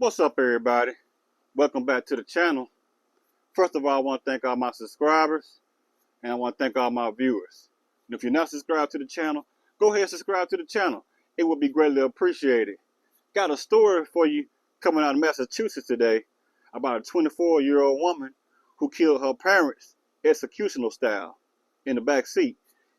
What's up, everybody? Welcome back to the channel. First of all, I want to thank all my subscribers and I want to thank all my viewers. And if you're not subscribed to the channel, go ahead and subscribe to the channel. It would be greatly appreciated. Got a story for you coming out of Massachusetts today about a 24-year-old woman who killed her parents executional style in the back seat.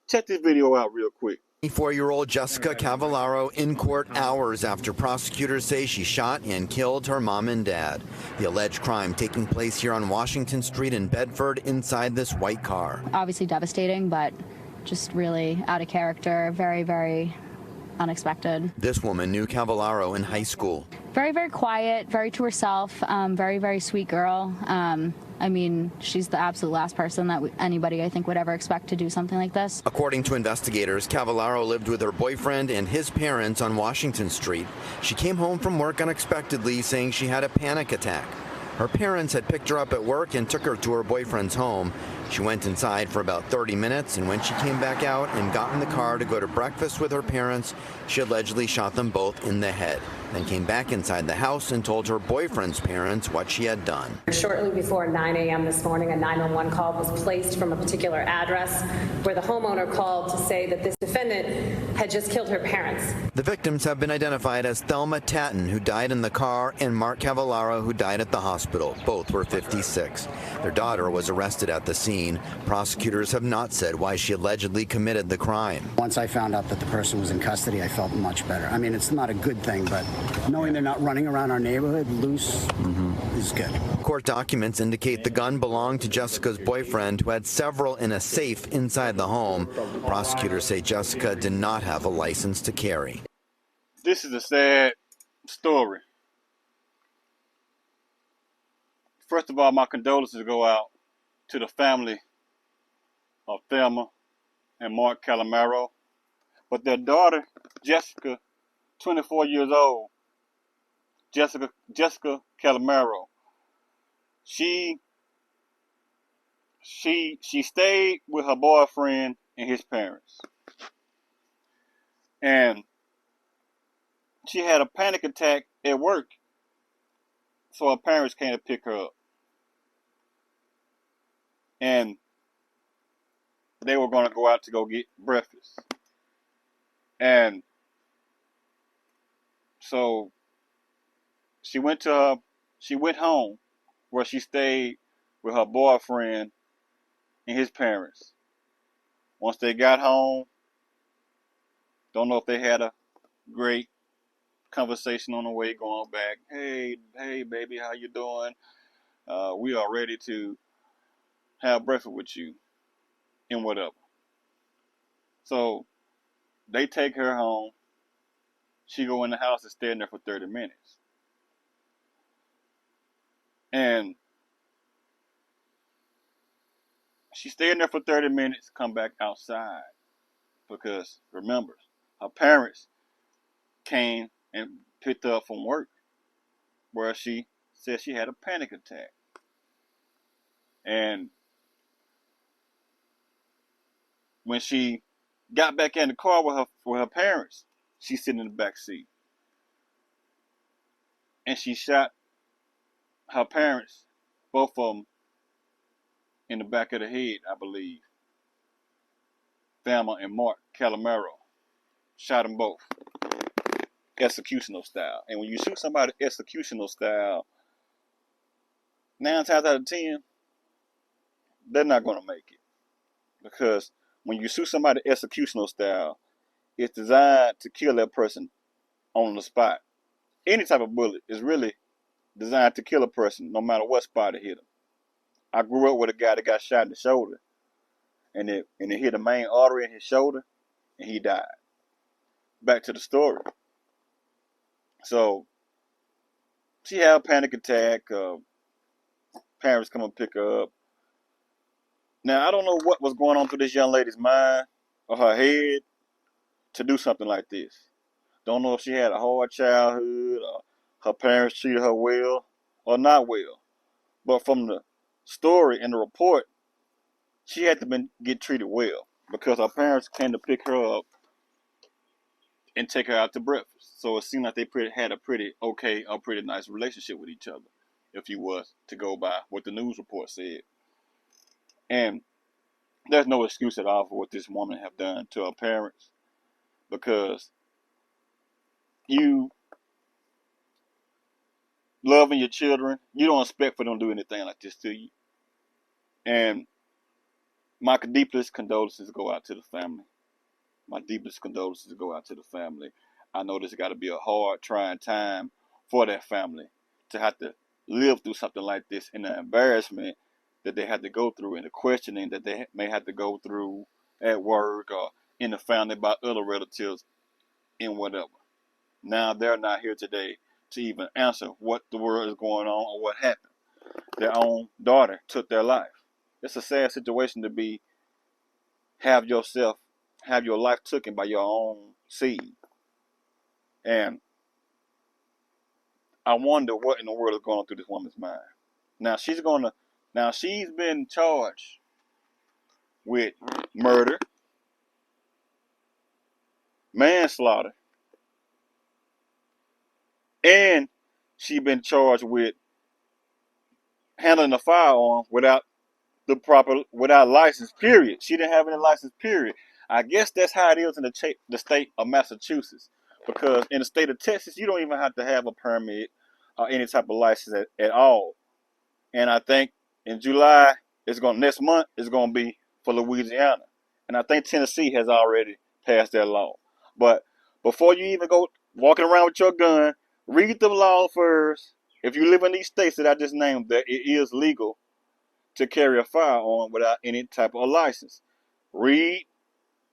Check this video out real quick. 24-year-old Jessica Cavallaro in court hours after prosecutors say she shot and killed her mom and dad. The alleged crime taking place here on Washington Street in Bedford inside this white car. Obviously devastating, but just really out of character, very, very unexpected. This woman knew Cavallaro in high school. Very, very quiet, very to herself, very, very sweet girl. I mean, she's the absolute last person that anybody, I think, would ever expect to do something like this. According to investigators, Cavallaro lived with her boyfriend and his parents on Washington Street. She came home from work unexpectedly, saying she had a panic attack. Her parents had picked her up at work and took her to her boyfriend's home. She went inside for about 30 minutes, and when she came back out and got in the car to go to breakfast with her parents, she allegedly shot them both in the head, then came back inside the house and told her boyfriend's parents what she had done. Shortly before 9 a.m. this morning, a 911 call was placed from a particular address where the homeowner called to say that this defendant had just killed her parents. The victims have been identified as Thelma Tatton, who died in the car, and Mark Cavallaro, who died at the hospital. Both were 56. Their daughter was arrested at the scene. Prosecutors have not said why she allegedly committed the crime. Once I found out that the person was in custody, I felt much better. I mean, it's not a good thing, but knowing they're not running around our neighborhood loose is good. Court documents indicate the gun belonged to Jessica's boyfriend, who had several in a safe inside the home. Prosecutors say Jessica did not have a license to carry. This is a sad story. First of all, my condolences go out to the family of Thelma and Mark Cavallaro. But their daughter, Jessica, 24 years old, Jessica Cavallaro, she stayed with her boyfriend and his parents. And she had a panic attack at work, so her parents came to pick her up. And they were going to go out to go get breakfast. And so she went home where she stayed with her boyfriend and his parents. Once they got home, don't know if they had a great conversation on the way going back. Hey baby, how you doing? We are ready to have breakfast with you and whatever. So they take her home. She go in the house and stay in there for 30 minutes. And she stayed in there for 30 minutes, come back outside. Because remember, her parents came and picked her up from work, where she said she had a panic attack. And when she got back in the car with her parents, she's sitting in the back seat. And she shot her parents, both of them, in the back of the head, I believe. Thelma and Mark Cavallaro. Shot them both. Executional style. And when you shoot somebody executional style, 9 times out of 10, they're not going to make it. Because when you shoot somebody executional style, it's designed to kill that person on the spot. Any type of bullet is really designed to kill a person, no matter what spot it hit him. I grew up with a guy that got shot in the shoulder, and it hit the main artery in his shoulder, and he died. Back to the story. So she had a panic attack. Parents come and pick her up. Now, I don't know what was going on through this young lady's mind or her head to do something like this. Don't know if she had a hard childhood or her parents treated her well or not well. But from the story and the report, she had to get treated well because her parents came to pick her up and take her out to breakfast. So it seemed like they had a pretty nice relationship with each other, if you was to go by what the news report said. And there's no excuse at all for what this woman have done to her parents, because you loving your children, you don't expect for them to do anything like this to you. And my deepest condolences go out to the family. My deepest condolences go out to the family. I know this got to be a hard, trying time for that family to have to live through something like this, and the embarrassment that they had to go through, and the questioning that they may have to go through at work or in the family by other relatives and whatever. Now they're not here today to even answer what the world is going on or what happened. Their own daughter took their life. It's a sad situation to have your life taken by your own seed. And I wonder what in the world is going on through this woman's mind. Now she's been charged with murder, manslaughter, and she's been charged with handling a firearm without license, period. She didn't have any license, period. I guess that's how it is in the state of Massachusetts, because in the state of Texas, you don't even have to have a permit or any type of license at all. And I think in July, next month is going to be for Louisiana. And I think Tennessee has already passed that law. But before you even go walking around with your gun, read the law first. If you live in these states that I just named, that it is legal to carry a firearm without any type of license. Read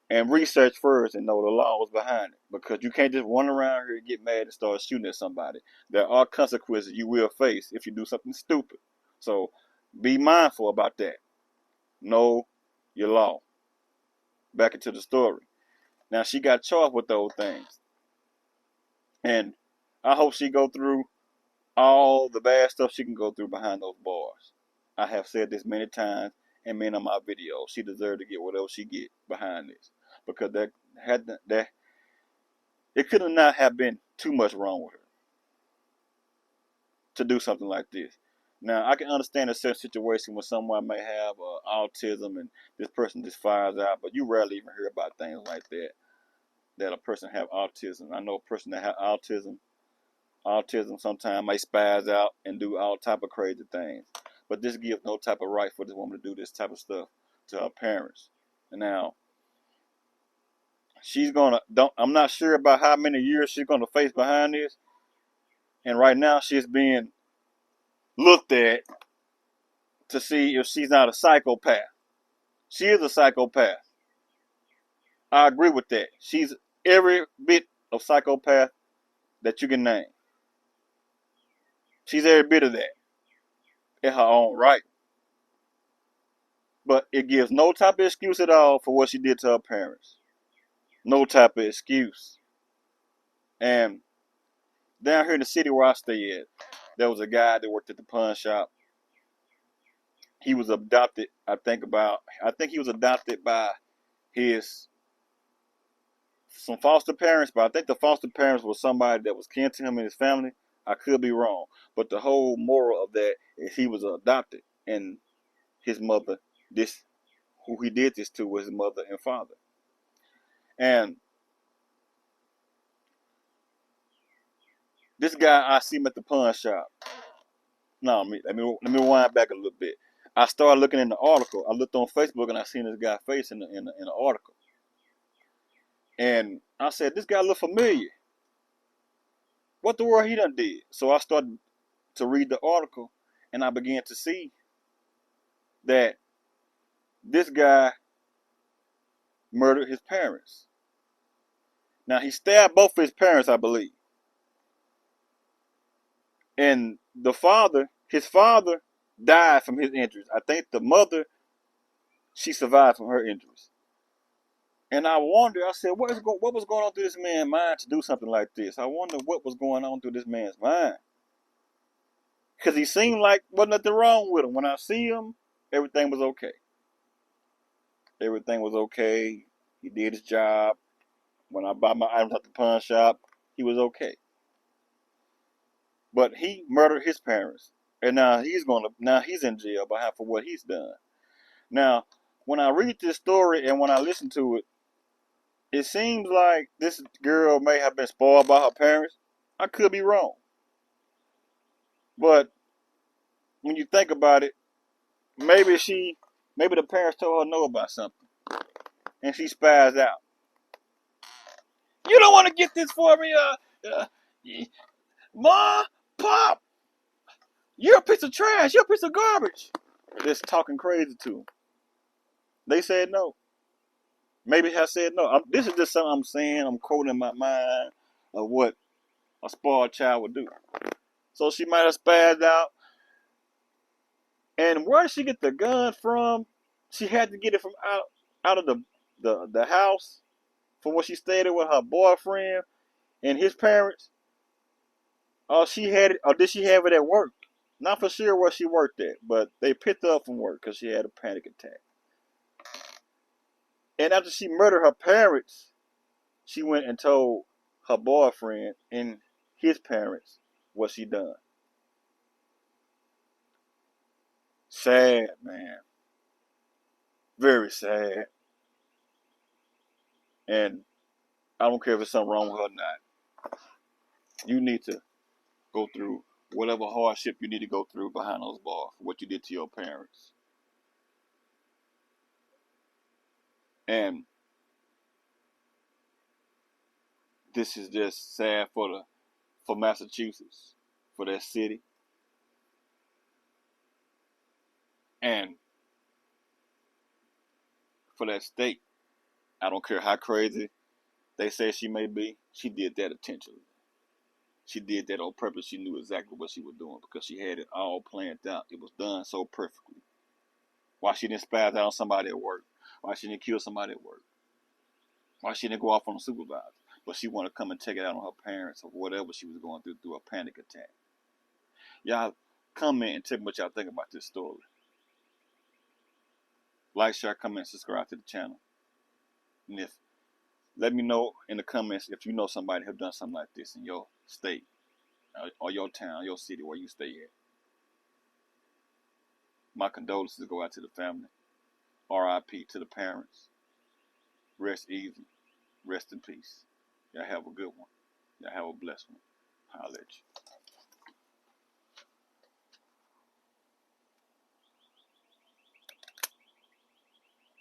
and research first and know the laws behind it, because you can't just run around here and get mad and start shooting at somebody. There are consequences you will face if you do something stupid. So be mindful about that. Know your law. Back into the story. Now she got charged with those things, and I hope she go through all the bad stuff she can go through behind those bars. I have said this many times in many of my videos. She deserved to get whatever she get behind this, because it could not have been too much wrong with her to do something like this. Now I can understand a certain situation when someone may have autism and this person just fires out, but you rarely even hear about things like that a person have autism. I know a person that have autism sometimes may spaz out and do all type of crazy things. But this gives no type of right for this woman to do this type of stuff to her parents. And now I'm not sure about how many years she's gonna face behind this. And right now she's being looked at to see if she's not a psychopath. She is a psychopath. I agree with that. She's every bit of psychopath that you can name. She's every bit of that in her own right. But it gives no type of excuse at all for what she did to her parents. No type of excuse. And down here in the city where I stay at, there was a guy that worked at the pawn shop. He was adopted, I think he was adopted by some foster parents, but I think the foster parents were somebody that was kin to him and his family. I could be wrong. But the whole moral of that is he was adopted, and his mother, who he did this to, was his mother and father. And this guy, I see him at the pawn shop. No, let me wind back a little bit. I started looking in the article. I looked on Facebook and I seen this guy's face in the article. And I said, this guy look familiar. What the world he done did? So I started to read the article, and I began to see that this guy murdered his parents. Now, he stabbed both of his parents, I believe. And his father died from his injuries. I think the mother, she survived from her injuries. And I wonder, I said, what was going on through this man's mind to do something like this? I wonder what was going on through this man's mind. Because he seemed like wasn't nothing wrong with him. When I see him, everything was okay. Everything was okay. He did his job. When I buy my items at the pawn shop, he was okay. But he murdered his parents, and now he's in jail behalf of what he's done. Now, when I read this story and when I listen to it, it seems like this girl may have been spoiled by her parents. I could be wrong, but when you think about it, maybe the parents told her no about something, and she spazzed out. You don't want to get this for me, Ma, Pop. You're a piece of trash. You're a piece of garbage. Just talking crazy to them. They said no. Maybe I said no. This is just something I'm saying. I'm quoting my mind of what a spoiled child would do. So she might have spazzed out. And where did she get the gun from? She had to get it from out of the house from where she stayed with her boyfriend and his parents. Or she had it, or did she have it at work? Not for sure where she worked at, but they picked her up from work because she had a panic attack. And after she murdered her parents, she went and told her boyfriend and his parents what she done. Sad, man. Very sad. And I don't care if there's something wrong with her or not. You need to go through whatever hardship you need to go through behind those bars for what you did to your parents. And this is just sad for Massachusetts, for that city, and for that state. I don't care how crazy they say she may be. She did that intentionally. She did that on purpose. She knew exactly what she was doing because she had it all planned out. It was done so perfectly. Why she didn't spaz out on somebody at work? Why she didn't kill somebody at work? Why she didn't go off on a supervisor? But she wanted to come and take it out on her parents or whatever she was going through a panic attack. Y'all comment and tell me what y'all think about this story. Like, share, comment, subscribe to the channel. And let me know in the comments if you know somebody who done something like this in your state or your town, your city where you stay at. My condolences go out to the family. R.I.P. to the parents. Rest easy. Rest in peace. Y'all have a good one. Y'all have a blessed one. Holla at you.